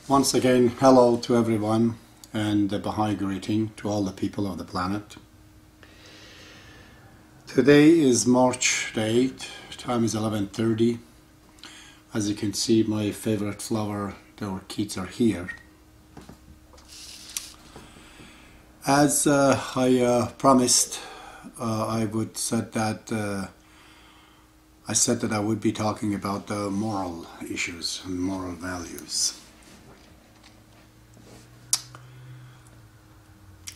Once again, hello to everyone and a Baha'i greeting to all the people of the planet. Today is March the 8th, time is 11:30. As you can see, my favorite flower, the orchids, are here. As I promised, I said that I would be talking about the moral issues and moral values.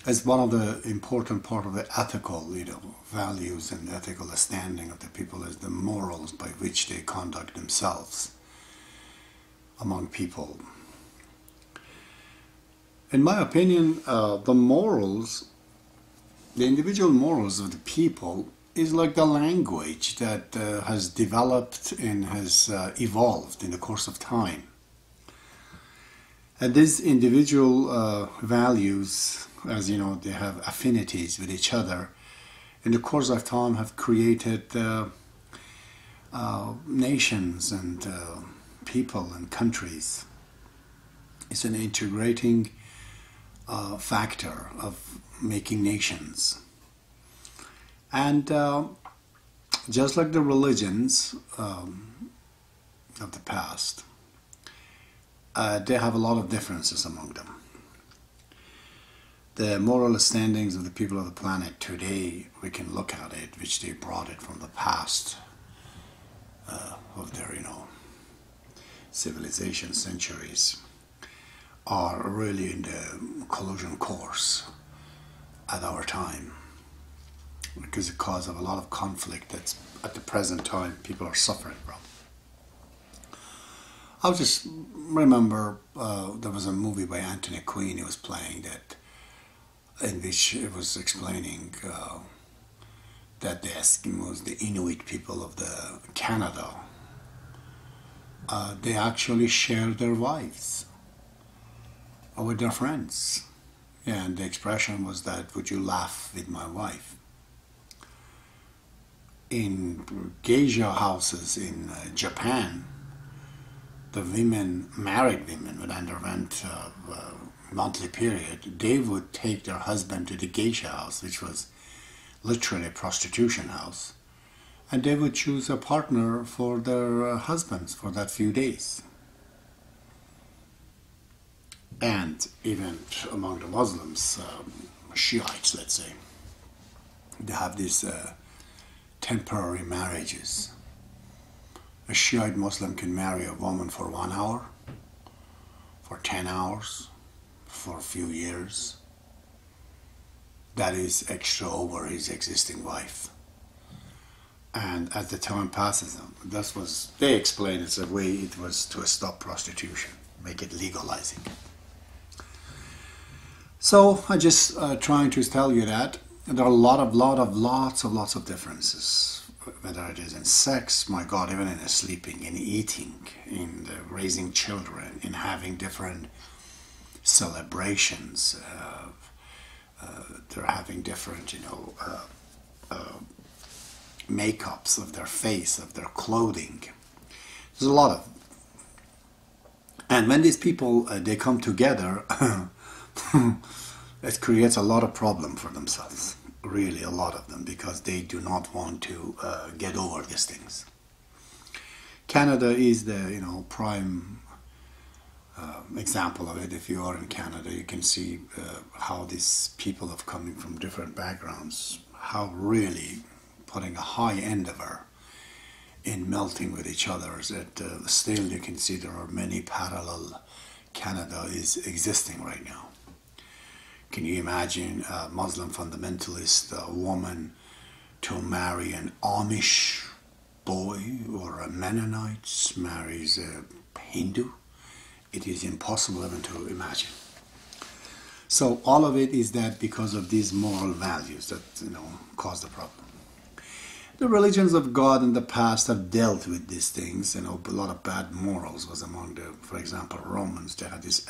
As one of the important part of the ethical, values and ethical standing of the people is the morals by which they conduct themselves among people. In my opinion, the individual morals of the people is like the language that has developed and has evolved in the course of time. And these individual values, as you know, they have affinities with each other, in the course of time have created nations and people and countries. It's an integrating factor of making nations. And just like the religions of the past, they have a lot of differences among them. The moral standings of the people of the planet today, we can look at it, which they brought it from the past of their, civilization centuries, are really in the collision course at our time, because it causes a lot of conflict that's at the present time people are suffering from. I just remember there was a movie by Anthony Quinn he was playing in which it was explaining that the Eskimos, the Inuit people of the Canada, they actually share their wives with their friends. Yeah, and the expression was that, would you laugh with my wife? In geisha houses in Japan, the married women would underwent monthly period, they would take their husband to the geisha house, which was literally a prostitution house, and they would choose a partner for their husbands for that few days. And even among the Muslims, Shiites, let's say, they have these temporary marriages. A Shiite Muslim can marry a woman for 1 hour, for 10 hours, for a few years. That is extra over his existing wife. And as the time passes, they explain it's a way it was to stop prostitution, make it legalizing. So I just trying to tell you that there are lots of differences, whether it is in sex, my God, even in sleeping, in eating, in raising children, in having different celebrations. They're having different, makeups of their face, of their clothing. There's a lot of. And when these people, they come together, it creates a lot of problem for themselves. Really, a lot of them, because they do not want to get over these things. Canada is the prime example of it. If you are in Canada, you can see how these people have coming from different backgrounds, how really putting a high endeavor in melting with each other. That still you can see there are many parallel Canada is existing right now. Can you imagine a Muslim fundamentalist woman to marry an Amish boy, or a Mennonite marries a Hindu? It is impossible even to imagine. So all of it is that because of these moral values that cause the problem. The religions of God in the past have dealt with these things. A lot of bad morals was among them. For example, Romans, they had this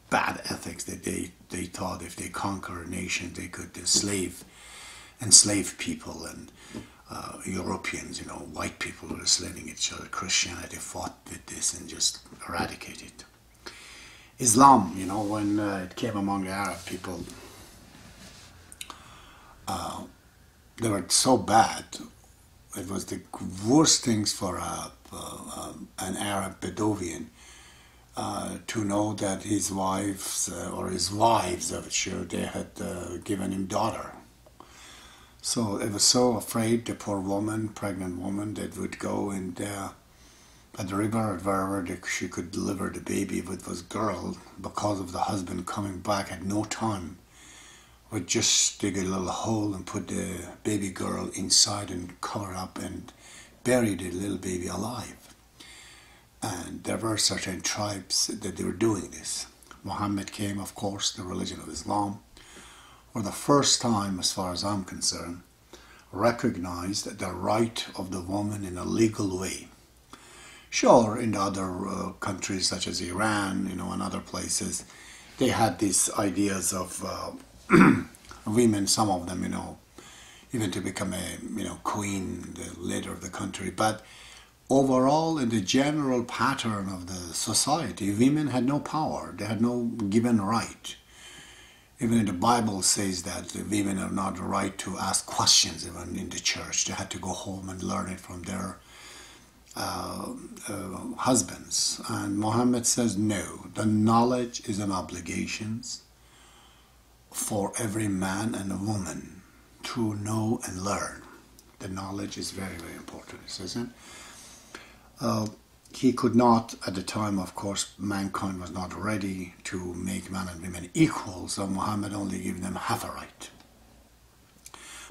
bad ethics that they thought if they conquer a nation, they could enslave people, and Europeans, white people were enslaving each other. Christianity fought with this and just eradicated it. Islam, when it came among the Arab people, they were so bad. It was the worst things for an Arab Bedouin to know that his wives, or his wives, I was sure, they had given him daughter. So they were so afraid, the poor woman, pregnant woman, that would go and at the river or wherever she could deliver the baby if it was girl, because of the husband coming back at no time, would just dig a little hole and put the baby girl inside and cover up and bury the little baby alive. And there were certain tribes that they were doing this. Muhammad came, of course, the religion of Islam, for the first time, as far as I'm concerned, recognized the right of the woman in a legal way. Sure, in the other countries such as Iran, and other places, they had these ideas of women, some of them, even to become a queen, the leader of the country. But overall, in the general pattern of the society, women had no power. They had no given right. Even in the Bible says that the women have not the right to ask questions even in the church. They had to go home and learn it from their husbands. And Muhammad says no, the knowledge is an obligation for every man and a woman to know and learn. The knowledge is very, very important, isn't it? He could not, at the time, of course, mankind was not ready to make man and women equal, so Muhammad only gave them half a right.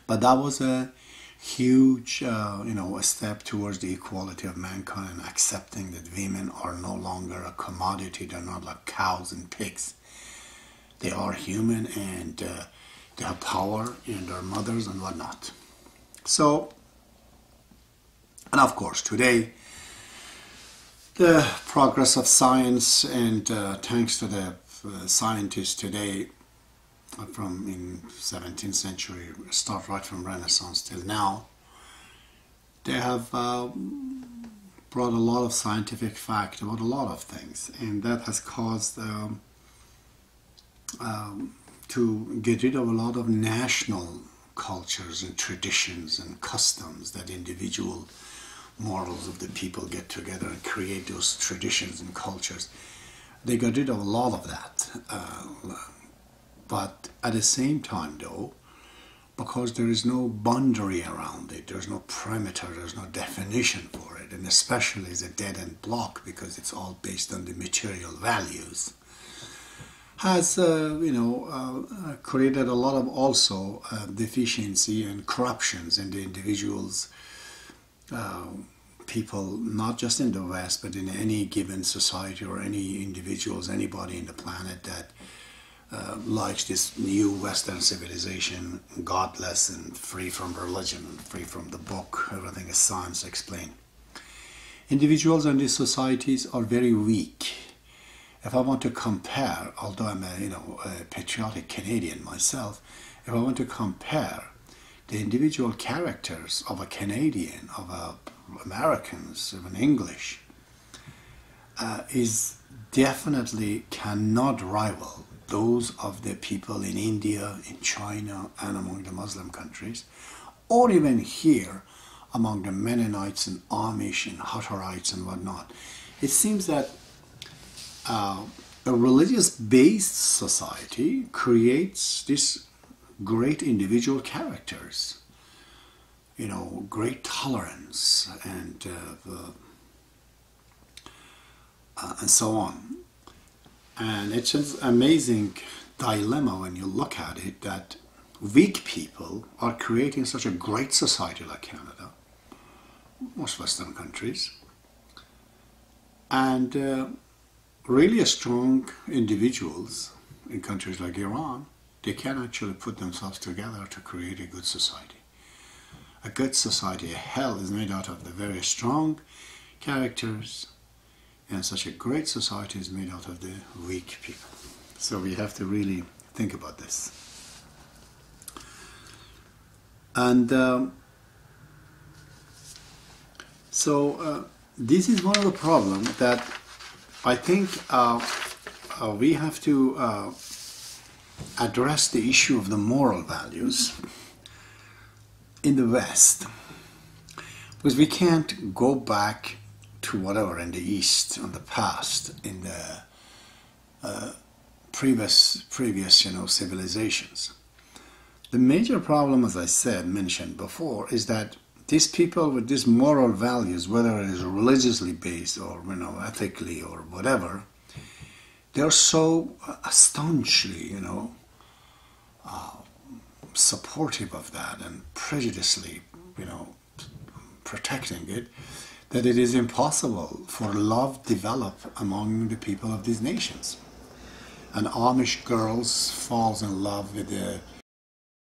But that was a huge, a step towards the equality of mankind and accepting that women are no longer a commodity. They're not like cows and pigs. They are human, and they have power, and they're mothers and whatnot. So, and of course, today, the progress of science, and thanks to the scientists today, from in 17th century, start right from Renaissance till now, they have brought a lot of scientific fact about a lot of things, and that has caused to get rid of a lot of national cultures and traditions and customs that individual morals of the people get together and create those traditions and cultures. They got rid of a lot of that. But at the same time, though, because there is no boundary around it, there's no perimeter, there's no definition for it, and especially as a dead-end block, because it's all based on the material values, has created a lot of also deficiency and corruptions in the individuals, people, not just in the West, but in any given society or any individuals, anybody in the planet that likes this new Western civilization, godless and free from religion and free from the book. Everything is science explained. Individuals in these societies are very weak. If I want to compare, although I'm a patriotic Canadian myself, if I want to compare the individual characters of a Canadian, of Americans, of an English, is definitely cannot rival those of the people in India, in China, and among the Muslim countries, or even here among the Mennonites and Amish and Hutterites and whatnot. It seems that a religious-based society creates these great individual characters, great tolerance and so on. And it's an amazing dilemma when you look at it, that weak people are creating such a great society like Canada, most Western countries, and really strong individuals in countries like Iran, they can actually put themselves together to create a good society. A good society, a hell, is made out of the very strong characters, and such a great society is made out of the weak people. So we have to really think about this. And this is one of the problems that I think we have to address the issue of the moral values in the West, because we can't go back to whatever in the East, in the past, in the previous civilizations. The major problem, as I mentioned before, is that these people with these moral values, whether it is religiously based or ethically or whatever, they're so staunchly supportive of that and prejudiciously protecting it, that it is impossible for love to develop among the people of these nations. An Amish girl falls in love with a